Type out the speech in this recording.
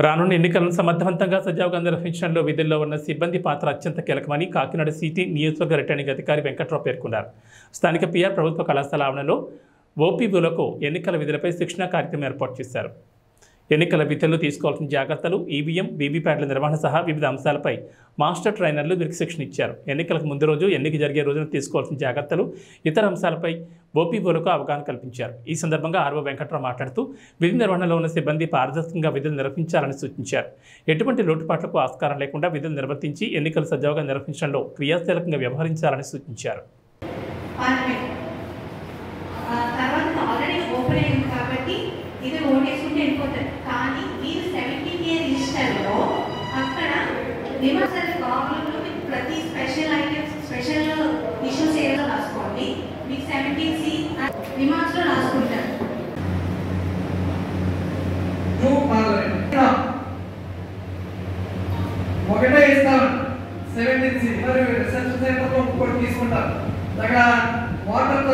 రానున్న ఎన్నికలను సమర్థవంతంగా సజావుగా నిర్వహించడంలో విధుల్లో ఉన్న సిబ్బంది పాత్ర అత్యంత కీలకమని కాకినాడ సిటీ నియోజకవర్గ రిటర్నింగ్ అధికారి వెంకట్రావు పేర్కొన్నారు. స్థానిక పిఆర్ ప్రభుత్వ కళాశాల ఆవరణలో ఓపీఓలకు ఎన్నికల విధులపై శిక్షణా కార్యక్రమం ఏర్పాటు చేశారు. ఎన్నికల విధుల్లో తీసుకోవాల్సిన జాగ్రత్తలు, ఈవీఎం, వీవీప్యాట్ల నిర్వహణ సహా వివిధ అంశాలపై మాస్టర్ ట్రైనర్లు వీరికి శిక్షణ ఇచ్చారు. ఎన్నికలకు ముందు రోజు, ఎన్నిక జరిగే రోజున తీసుకోవాల్సిన జాగ్రత్తలు, ఇతర అంశాలపై ఓపీఓలకు అవగాహన కల్పించారు. ఈ సందర్భంగా ఆర్ఓ వెంకట్రావు మాట్లాడుతూ విధి నిర్వహణలో ఉన్న సిబ్బంది పారదర్శకంగా విధులు నిర్వహించాలని సూచించారు. ఎటువంటి లోటుపాట్లకు ఆస్కారం లేకుండా విధులు నిర్వర్తించి ఎన్నికలు సజావుగా నిర్వహించడంలో క్రియాశీలకంగా వ్యవహరించాలని సూచించారు. ఇది ఓటేసుకుంటే వెళ్ళిపోతారు. కానీ మీరు 17A రిజిస్టర్లో అక్కడ విమర్శల ప్రాబ్లంలో మీకు ప్రతి స్పెషల్ ఐటమ్స్, స్పెషల్ ఇష్యూస్ ఏదో రాసుకోండి. మీకు 17C రిమార్క్స్లో రాసుకుంటారు. ఒకటే ఇస్తామండి 17C, మరి రిసెప్షన్ సెంటర్లో ఇంకోటి తీసుకుంటారు. అక్కడ వాటర్